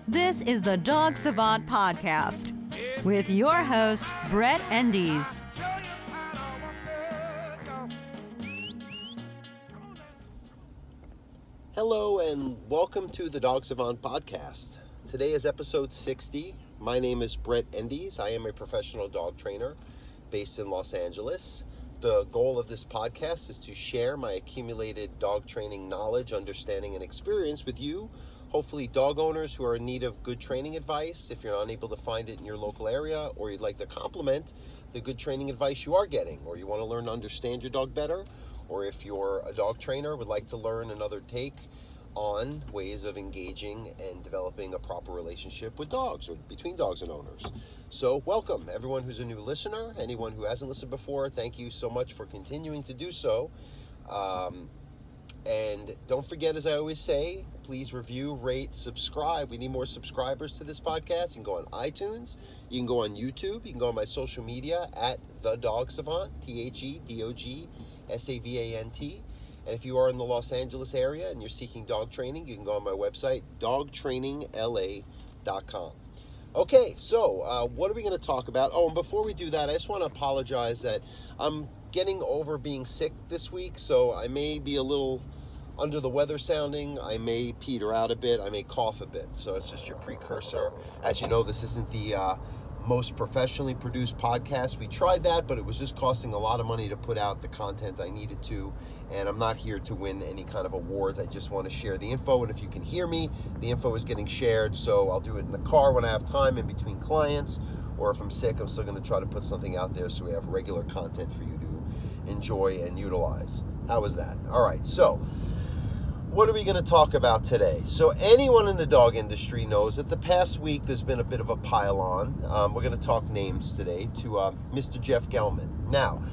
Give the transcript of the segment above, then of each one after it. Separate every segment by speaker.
Speaker 1: This is the Dog Savant Podcast with your host, Brett Endies.
Speaker 2: Hello and welcome to the Dog Savant Podcast. Today is episode 60. My name is Brett Endies. I am a professional dog trainer based in Los Angeles. The goal of this podcast is to share my accumulated dog training knowledge, understanding, and experience with you, hopefully dog owners who are in need of good training advice if you're unable to find it in your local area, or you'd like to complement the good training advice you are getting, or you want to learn to understand your dog better, or if you're a dog trainer, would like to learn another take on ways of engaging and developing a proper relationship with dogs or between dogs and owners. So welcome everyone who's a new listener, anyone who hasn't listened before, thank you so much for continuing to do so. And don't forget, as I always say, please review, rate, subscribe. We need more subscribers to this podcast. You can go on iTunes, you can go on YouTube, you can go on my social media at The Dog Savant, TheDogSavant. And if you are in the Los Angeles area and you're seeking dog training, you can go on my website, dogtrainingla.com. Okay, so what are we going to talk about? Oh, and before we do that, I just want to apologize that I'm getting over being sick this week, so I may be a little under the weather sounding. I may peter out a bit. I may cough a bit. So it's just your precursor. As you know, this isn't the most professionally produced podcast. We tried that, but it was just costing a lot of money to put out the content I needed to, and I'm not here to win any kind of awards. I just want to share the info, and if you can hear me, the info is getting shared, so I'll do it in the car when I have time in between clients, or if I'm sick, I'm still going to try to put something out there so we have regular content for you to enjoy and utilize. How was that? All right, so what are we going to talk about today? So anyone in the dog industry knows that the past week there's been a bit of a pile-on. We're going to talk names today to Mr. Jeff Gelman. Now,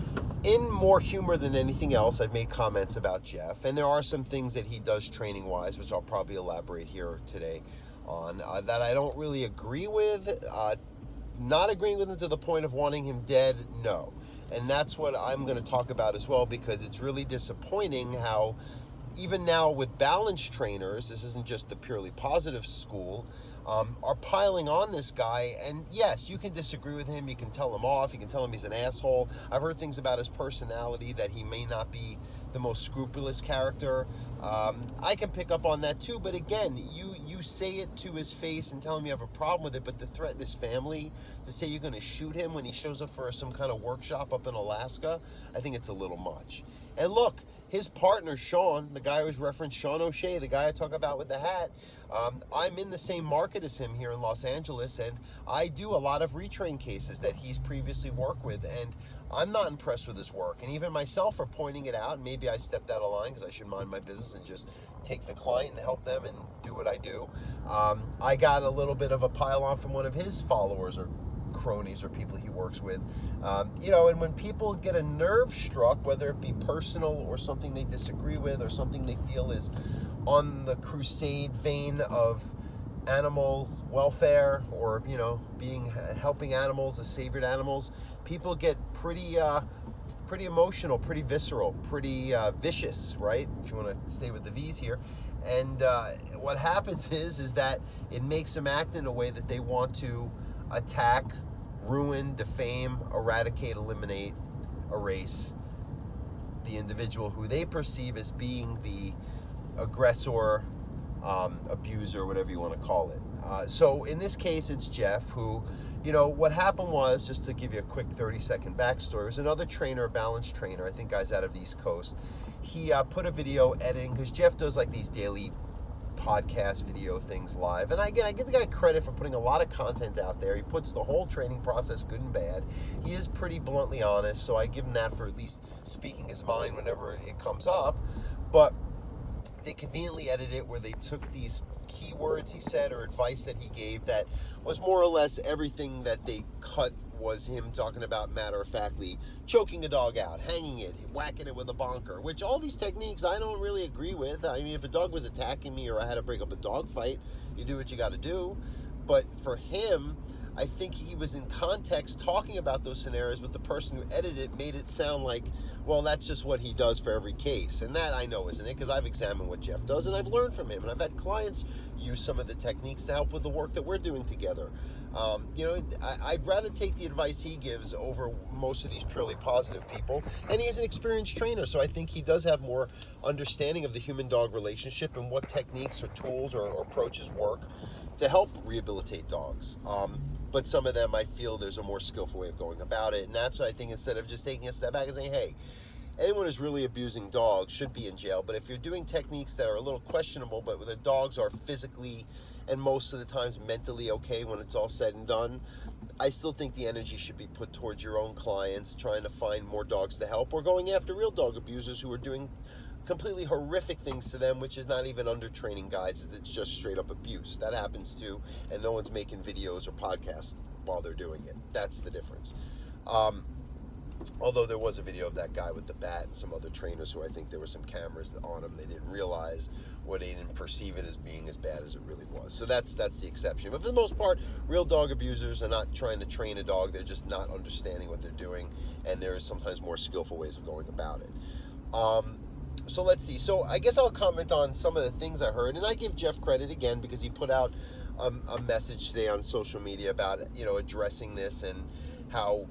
Speaker 2: in more humor than anything else, I've made comments about Jeff, and there are some things that he does training-wise, which I'll probably elaborate here today on, that I don't really agree with. Not agreeing with him to the point of wanting him dead, no. And that's what I'm going to talk about as well, because it's really disappointing how even now with balance trainers, this isn't just the purely positive school, are piling on this guy. And yes, you can disagree with him, you can tell him off, you can tell him he's an asshole. I've heard things about his personality, that he may not be the most scrupulous character. I can pick up on that too, but again, you say it to his face and tell him you have a problem with it, but to threaten his family, to say you're going to shoot him when he shows up for some kind of workshop up in Alaska, I think it's a little much. And look, his partner, Sean, the guy who's referenced, Sean O'Shea, the guy I talk about with the hat, I'm in the same market as him here in Los Angeles, and I do a lot of retrain cases that he's previously worked with, and I'm not impressed with his work. And even myself are pointing it out, and maybe I stepped out of line because I should mind my business and just take the client and help them and do what I do. I got a little bit of a pile-on from one of his followers or cronies or people he works with, and when people get a nerve struck, whether it be personal or something they disagree with or something they feel is on the crusade vein of animal welfare or helping animals, the savored animals, people get pretty emotional, pretty visceral, pretty vicious, right? If you want to stay with the V's here. And what happens is that it makes them act in a way that they want to attack, ruin, defame, eradicate, eliminate, erase the individual who they perceive as being the aggressor, abuser, whatever you want to call it. So in this case, it's Jeff who, what happened was, just to give you a quick 30-second backstory, it was another trainer, a balance trainer, I think guys out of the East Coast. He put a video editing, because Jeff does like these daily podcast video things live, and I give the guy credit for putting a lot of content out there. He puts the whole training process, good and bad. He is pretty bluntly honest, so I give him that for at least speaking his mind whenever it comes up. But they conveniently edited it where they took these keywords he said or advice that he gave that was more or less everything that they cut was him talking about matter-of-factly choking a dog out, hanging it, whacking it with a bonker, which all these techniques I don't really agree with. I mean, if a dog was attacking me or I had to break up a dog fight, you do what you got to do. But for him, I think he was in context talking about those scenarios, but the person who edited it made it sound like, well, that's just what he does for every case. And that I know isn't it, because I've examined what Jeff does and I've learned from him, and I've had clients use some of the techniques to help with the work that we're doing together. I'd rather take the advice he gives over most of these purely positive people, and he's an experienced trainer, so I think he does have more understanding of the human-dog relationship and what techniques or tools or approaches work to help rehabilitate dogs. But some of them, I feel there's a more skillful way of going about it, and that's why I think instead of just taking a step back and saying, hey, anyone who's really abusing dogs should be in jail, but if you're doing techniques that are a little questionable, but the dogs are physically and most of the times mentally okay when it's all said and done, I still think the energy should be put towards your own clients, trying to find more dogs to help, or going after real dog abusers who are doing completely horrific things to them, which is not even under training guides, it's just straight up abuse. That happens too, and no one's making videos or podcasts while they're doing it. That's the difference. Although there was a video of that guy with the bat and some other trainers who I think there were some cameras on him. They didn't realize, or they didn't perceive it as being as bad as it really was. So that's the exception. But for the most part, real dog abusers are not trying to train a dog. They're just not understanding what they're doing, and there is sometimes more skillful ways of going about it. So let's see. So I guess I'll comment on some of the things I heard, and I give Jeff credit again because he put out a message today on social media about addressing this and how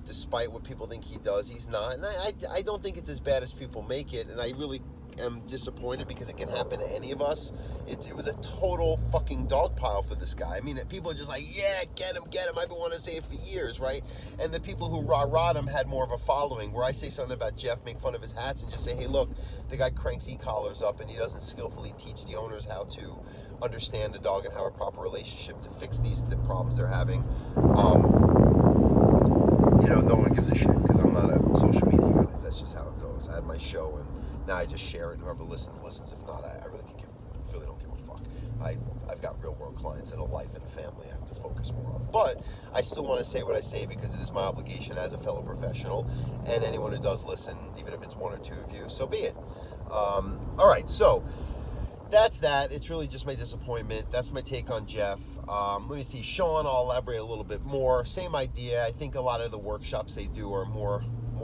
Speaker 2: despite what people think he does, he's not. And I don't think it's as bad as people make it, and I really am disappointed because it can happen to any of us. It was a total fucking dog pile for this guy. I mean, people are just like, yeah, get him. I've been wanting to say it for years, right? And the people who rah-rah'd him had more of a following, where I say something about Jeff, make fun of his hats, and just say, hey, look, the guy cranks e-collars up and he doesn't skillfully teach the owners how to understand the dog and have a proper relationship to fix the problems they're having. No one gives a shit because I'm not a social media guy. That's just how it goes. I had my show and now I just share it, and whoever listens. If not, I really don't give a fuck. I've got real world clients and a life and a family I have to focus more on. But I still want to say what I say because it is my obligation as a fellow professional, and anyone who does listen, even if it's one or two of you, so be it. All right, so that's that. It's really just my disappointment. That's my take on Jeff. Let me see. Sean, I'll elaborate a little bit more. Same idea. I think a lot of the workshops they do are more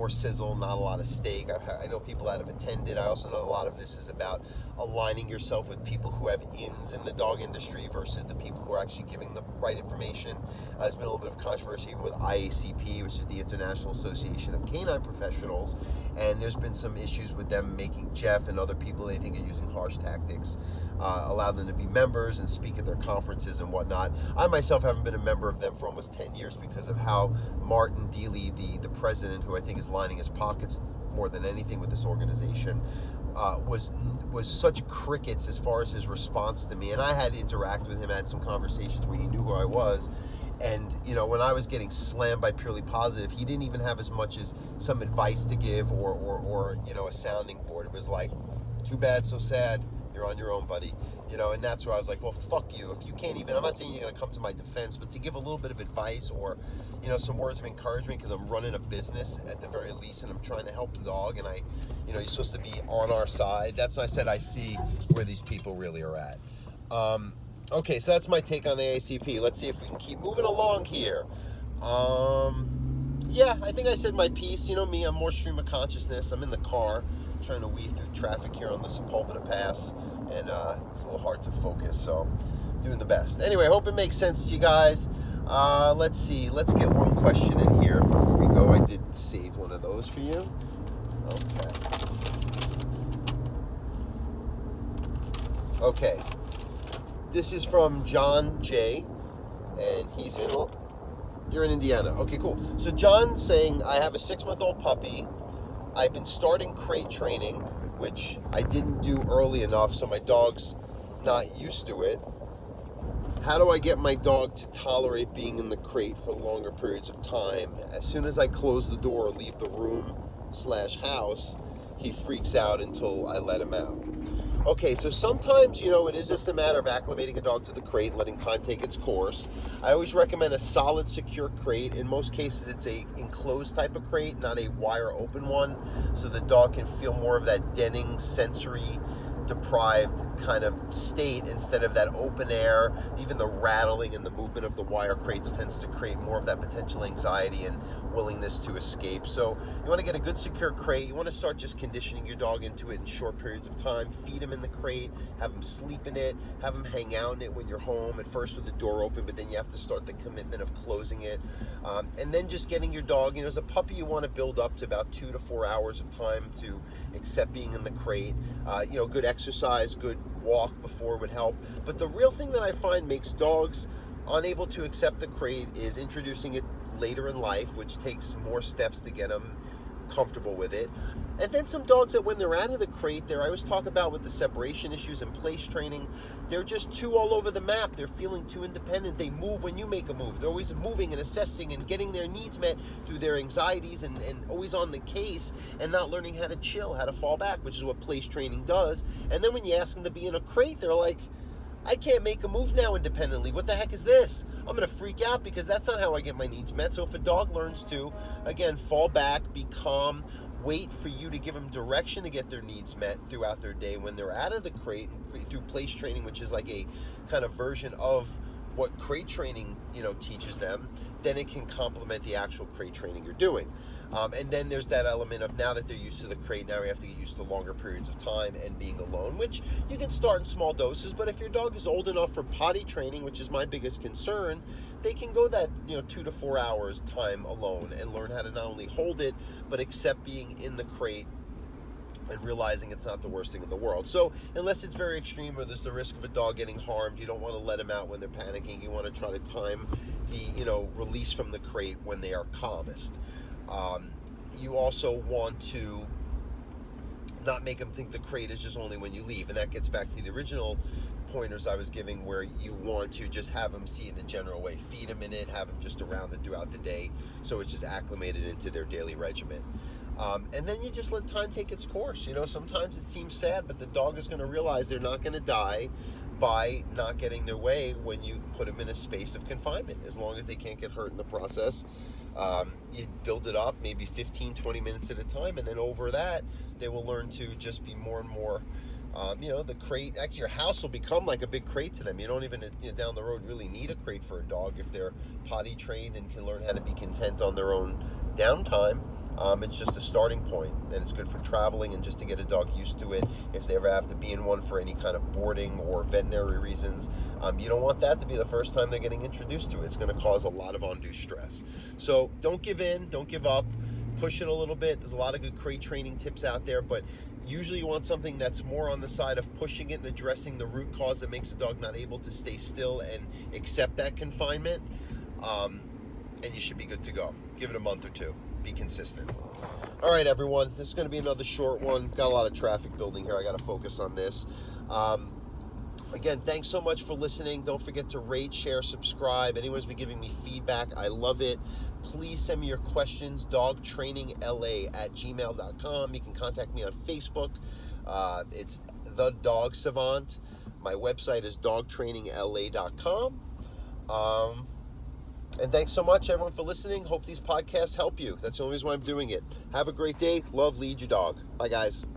Speaker 2: sizzle, not a lot of steak. I know people that have attended. I also know a lot of this is about aligning yourself with people who have ins in the dog industry versus the people who are actually giving the right information. There's been a little bit of controversy even with IACP, which is the International Association of Canine Professionals, and there's been some issues with them making Jeff and other people they think are using harsh tactics allow them to be members and speak at their conferences and whatnot. I myself haven't been a member of them for almost 10 years because of how Martin Deely, the president, who I think is lining his pockets more than anything with this organization, was such crickets as far as his response to me. And I had to interact with him, I had some conversations where he knew who I was. And, when I was getting slammed by Purely Positive, he didn't even have as much as some advice to give or a sounding board. It was like, too bad, so sad. You're on your own, buddy. And that's where I was like, well, fuck you. If you can't even, I'm not saying you're going to come to my defense, but to give a little bit of advice or, some words of encouragement, because I'm running a business at the very least, and I'm trying to help the dog, and you're supposed to be on our side. That's why I said I see where these people really are at. Okay, so that's my take on the AACP. Let's see if we can keep moving along here. Yeah, I think I said my piece. Me, I'm more stream of consciousness. I'm in the car trying to weave through traffic here on the Sepulveda Pass, and it's a little hard to focus, so I'm doing the best. Anyway, I hope it makes sense to you guys. Let's see. Let's get one question in here before we go. I did save one of those for you. Okay. This is from John J, and you're in Indiana. Okay, cool. So John's saying, I have a 6-month-old puppy. I've been starting crate training, which I didn't do early enough, so my dog's not used to it. How do I get my dog to tolerate being in the crate for longer periods of time? As soon as I close the door or leave the room/house, he freaks out until I let him out. Okay, so sometimes, it is just a matter of acclimating a dog to the crate, letting time take its course. I always recommend a solid, secure crate. In most cases, it's a enclosed type of crate, not a wire open one, so the dog can feel more of that denning sensory deprived kind of state instead of that open air. Even the rattling and the movement of the wire crates tends to create more of that potential anxiety and willingness to escape. So you want to get a good secure crate. You want to start just conditioning your dog into it in short periods of time. Feed him in the crate, have him sleep in it, have him hang out in it when you're home, at first with the door open, but then you have to start the commitment of closing it. And then just getting your dog, as a puppy, you want to build up to about 2 to 4 hours of time to accept being in the crate. Good exercise, good walk before would help. But the real thing that I find makes dogs unable to accept the crate is introducing it later in life, which takes more steps to get them comfortable with it. And then some dogs that when they're out of the crate, I always talk about with the separation issues and place training, they're just too all over the map. They're feeling too independent. They move when you make a move. They're always moving and assessing and getting their needs met through their anxieties and always on the case and not learning how to chill, how to fall back, which is what place training does. And then when you ask them to be in a crate, they're like, I can't make a move now independently. What the heck is this? I'm going to freak out because that's not how I get my needs met. So if a dog learns to, again, fall back, be calm, wait for you to give them direction to get their needs met throughout their day when they're out of the crate through place training, which is like a kind of version of what crate training, teaches them, then it can complement the actual crate training you're doing. And then there's that element of now that they're used to the crate, now we have to get used to longer periods of time and being alone, which you can start in small doses. But if your dog is old enough for potty training, which is my biggest concern, they can go that 2 to 4 hours time alone and learn how to not only hold it, but accept being in the crate and realizing it's not the worst thing in the world. So unless it's very extreme or there's the risk of a dog getting harmed, you don't want to let them out when they're panicking. You want to try to time the release from the crate when they are calmest. You also want to not make them think the crate is just only when you leave, and that gets back to the original pointers I was giving, where you want to just have them see it in a general way. Feed them in it, have them just around it throughout the day, so it's just acclimated into their daily regimen. And then you just let time take its course. Sometimes it seems sad, but the dog is going to realize they're not going to die by not getting their way when you put them in a space of confinement, as long as they can't get hurt in the process. You build it up maybe 15, 20 minutes at a time, and then over that, they will learn to just be more and more, the crate, actually your house will become like a big crate to them. You don't even, down the road, really need a crate for a dog if they're potty trained and can learn how to be content on their own downtime. It's just a starting point, and it's good for traveling and just to get a dog used to it. If they ever have to be in one for any kind of boarding or veterinary reasons, you don't want that to be the first time they're getting introduced to it. It's going to cause a lot of undue stress. So don't give in, don't give up, push it a little bit. There's a lot of good crate training tips out there, but usually you want something that's more on the side of pushing it and addressing the root cause that makes the dog not able to stay still and accept that confinement, and you should be good to go. Give it a month or two. Be consistent. All right, everyone. This is going to be another short one. Got a lot of traffic building here. I got to focus on this. Again, thanks so much for listening. Don't forget to rate, share, subscribe. Anyone who's been giving me feedback, I love it. Please send me your questions, dogtrainingla@gmail.com. You can contact me on Facebook. It's The Dog Savant. My website is dogtrainingla.com. And thanks so much, everyone, for listening. Hope these podcasts help you. That's the only reason why I'm doing it. Have a great day. Love, lead your dog. Bye, guys.